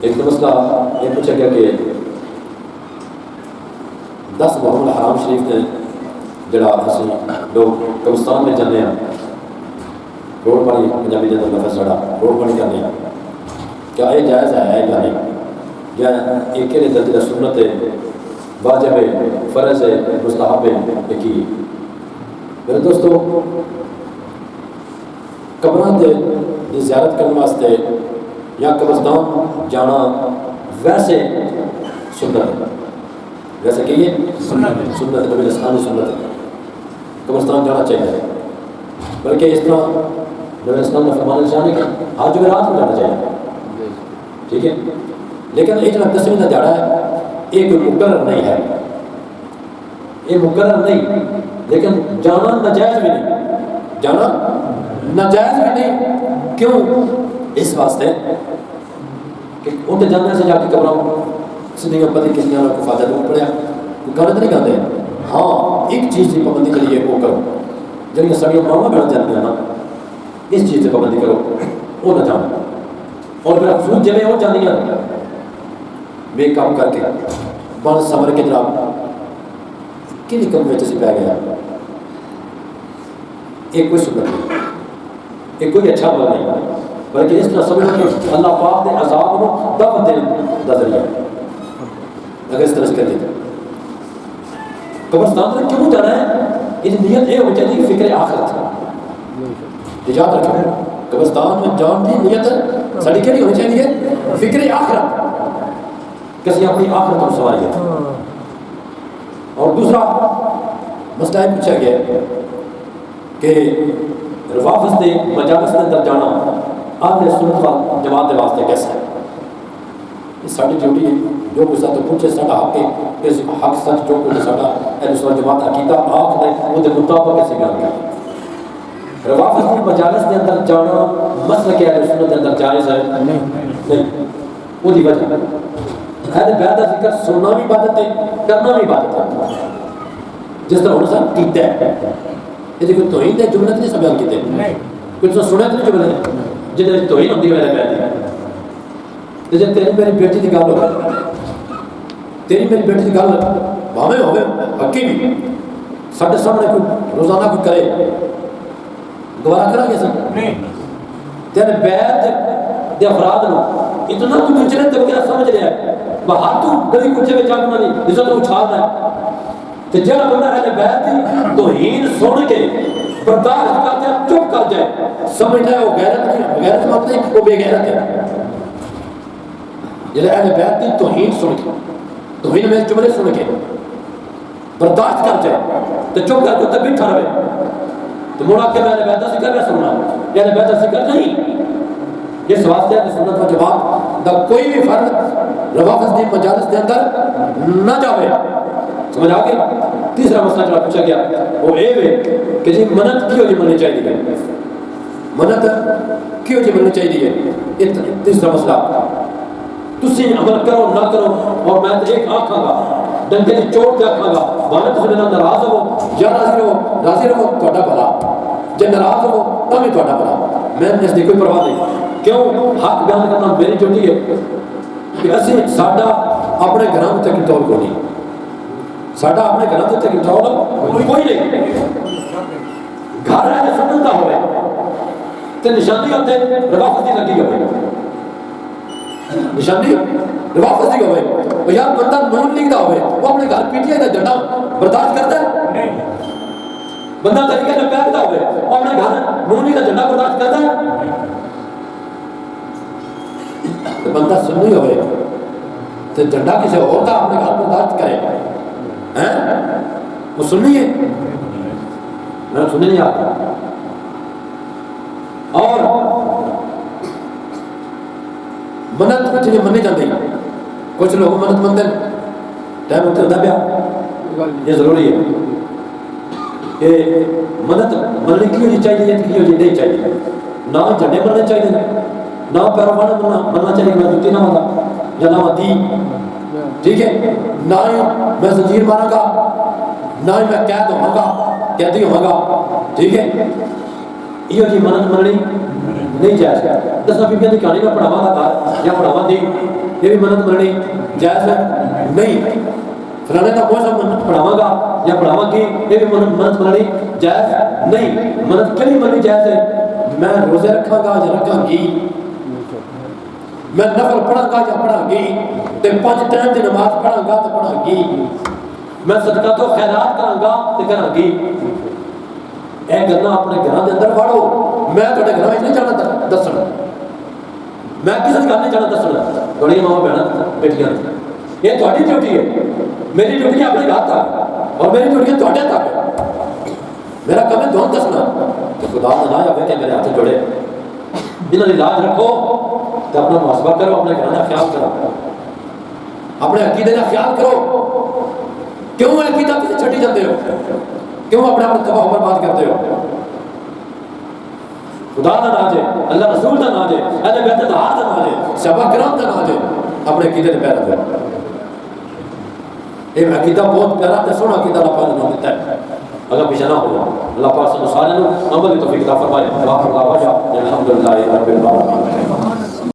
ایک تو مسئلہ یہ پوچھا گیا کہ 10 محرم الحرام شریف نے جڑا اسی لوگ قبرستان میں جانے ہیں روڈ پانی پنجابی جانے لفظ سڑا روڈ پانی جانے ہیں کیا یہ جائز ہے یا نہیں یا ایک کے درجہ سنت ہے واجب ہے فرض ہے مستحب ہے کی میرے دوستو قبراں دی زیارت کرنے واسطے یا قبرستان جانا ویسے سنت ہے ویسے کہ یہ سنت نبی اسلام کی سنت ہے قبرستان جانا چاہیے بلکہ اس طرح نبی اسلام نے فرمایا جانے کہ ہر جمعرات میں جانا چاہیے ٹھیک ہے لیکن یہ جو 10ویں کا دیہڑا ہے یہ کوئی مقرر نہیں ہے یہ مقرر نہیں لیکن جانا ناجائز بھی نہیں جانا ناجائز بھی نہیں کیوں اس واسطے کہ ان جانے سے جا کے قبروں سے نہیں پتہ کس نے کو فائدہ نہیں پڑیا کوئی غلط نہیں کرتے ہاں ایک چیز کی پابندی کے لیے وہ کرو جنہیں سڑیاں ماما بڑھ جاتی ہیں نا اس چیز کی پابندی کرو وہ نہ جانا اور پھر افسوس جگہ ہو جاتی ہیں بے کام کر کے بڑھ سمر کے جناب کن کم میں سے پہ گیا ایک کوئی سنت نہیں ایک کوئی اچھا بلا نہیں بلکہ اس طرح سمجھو کہ اللہ پاک نے عذاب کو دب دینے کا ذریعہ اگر اس طرح سے کر دیتے قبرستان میں کیوں جانا ہے اس نیت یہ ہو چاہیے فکر آخرت یاد رکھیں قبرستان میں جان کی نیت سڑی کے لیے ہونی چاہیے فکر آخرت کسی اپنی آخرت کو سواری ہے اور دوسرا مسئلہ یہ پوچھا گیا کہ رفافت دے مجالس کے اندر جانا آپ نے سنت و جماعت کے واسطے کیسا ہے یہ ساری ڈیوٹی ہے جو کچھ تو پوچھے سارا حق ہے اس حق سچ جو کچھ سارا اہل سنت جماعت عقیدہ آپ نے وہ دے مطابق کیسے گل کی رفافت دے مجالس کے اندر جانا مسئلہ کہ اہل سنت کے اندر جائز ہے نہیں وہ دی وجہ اہل بیت کا ذکر سننا بھی عبادت ہے کرنا بھی عبادت ہے جس طرح ہونا سب کیتا ہے یہ کوئی توہین ہے جملہ نہیں سب بیان کیتے ہیں کچھ تو سنیا تو نہیں جملہ ہے جنہیں توہین ہوتی ہے میرے بیٹی جب تیری میری بیٹی کی گل ہو تیری میری بیٹی کی گل بھاوے ہوگئے حقی بھی ساڑھے سامنے کوئی روزانہ کوئی کرے گوارا کرا گیا سب تیرے بیت دے افراد نو اتنا تو کچھنے تک کیا سمجھ رہا ہے باہر تو گلی کچھے میں جاگنا نہیں عزت کو اچھالنا ہے کہ جہاں بندہ اہل بیت دی توہین سن کے برداشت کرتے ہیں چپ کر جائے سمجھتا ہے وہ غیرت نہیں غیرت مت نہیں وہ بے غیرت ہے جہاں اہل بیت دی توہین سن کے توہین میں جملے سن کے برداشت کر جائے تو چپ کر کے تب بھی ٹھہر رہے تو موڑا کے میں اہل بیت دا ذکر کیا سننا یہ اہل بیت دا ذکر نہیں یہ واسطے ہے کہ سنت و جماعت دا کوئی بھی فرد روافض دی مجالس دے اندر نہ جاوے سمجھ آگے تیسرا مسئلہ جو پوچھا گیا وہ اے ہے کہ جی منت کیوں جی مننی چاہیے منت کیوں جی مننی چاہیے یہ تیسرا مسئلہ تسی عمل کرو نہ کرو اور میں ایک آنکھاں گا ڈنکے کی چوٹ پہ آنکھاں گا مانا تسی میرا ناراض ہو یا راضی رہو توڑا بھلا جب ناراض ہو تب ہی توڑا بھلا میں اس دی کوئی پرواہ نہیں کیوں حق بیان کرنا میری ڈیوٹی ہے کہ اسی ساڈا اپنے گھراں تے کنٹرول کو نہیں ساڈا اپنے گھراں تے کنٹرول کوئی نہیں گھر ہے سنت دا ہوے تے نشانی ہوتے روافض دی لگی ہوے نشانی روافض دی ہوے او یار بندہ نون لیگ دا ہوے وہ اپنے گھر پی ٹی آئی دا جھنڈا برداشت کرتا ہے نہیں بندہ طریقے سے پیار دا ہوے وہ اپنے گھر نون لیگ دا جھنڈا برداشت کرتا ہے تو بندہ سنی ہوئے تو جھنڈا کسی اور کا اپنے گھر برداشت کرے وہ سننی ہے میں سننے نہیں آتا اور منت کچھ نہیں منی جاتی کچھ لوگ منت منتے ٹائم ہوتے ہوتا پیا یہ ضروری ہے کہ منت مننی کیوں چاہیے کیوں نہیں چاہیے نہ جھنڈے مننے چاہیے نہ پیروانہ مننا چاہیے میں جوتی نہ مانا یا نہ دی ٹھیک ہے نہ ہی میں زنجیر مارا گا نہ ہی میں قید ہوں گا قیدی ہوں گا ٹھیک ہے یہ منت مننی نہیں جائز دسنا بیبیاں دی کہانی میں پڑھاوا دا یا پڑھاوا دی یہ بھی منت مننی جائز ہے نہیں، فلانے کا موسم پڑھاواں گا یا پڑھاواں گی یہ بھی منت مننی جائز نہیں۔ منت کیوں مننی جائز ہے؟ میں روزے رکھاں گا یا رکھاں گی، میں نفل پڑھاں گا یا پڑھاں گی، تے 5 ٹائم دی نماز پڑھاں گا تو پڑھاں گی، میں صدقہ تو خیرات کراں گا تے کراں گی۔ اے گلاں اپنے گھراں دے اندر پڑھو، میں تہاڈے گھراں وچ نہیں جانا دسن، میں کسی گل نہیں جانا دسن۔ بڑی ماں بہناں بیٹھیاں یہ تہاڈی ڈیوٹی ہے، میری ڈیوٹی اپنے گھر تک اور میری ڈیوٹی تہاڈے تک، میرا کم ہے دون دسنا۔ تو خدا نہ لایا بیٹے میرے ہاتھ جوڑے، انہاں دی لاج رکھو تے اپنا محاسبہ کرو، اپنے گھر کا خیال کرو، اپنے عقیدے کا خیال کرو۔ کیوں عقیدہ کسی چھٹی جاتے ہو؟ کیوں اپنے آپ کو تباہ و برباد کرتے ہو؟ خدا کا نام ہے، اللہ رسول کا نام ہے، اہل بیت اطہار کا نام ہے، صحابہ کرام کا نام ہے، اپنے عقیدے پہ پیرا دو۔ یہ عقیدہ بہت پیارا تے سونا عقیدہ اللہ پاک نے نام دیتا ہے، اگر پیچھے نہ ہو اللہ پاک سے سارے عمل کی توفیق عطا فرمائے۔ الحمدللہ رب العالمین۔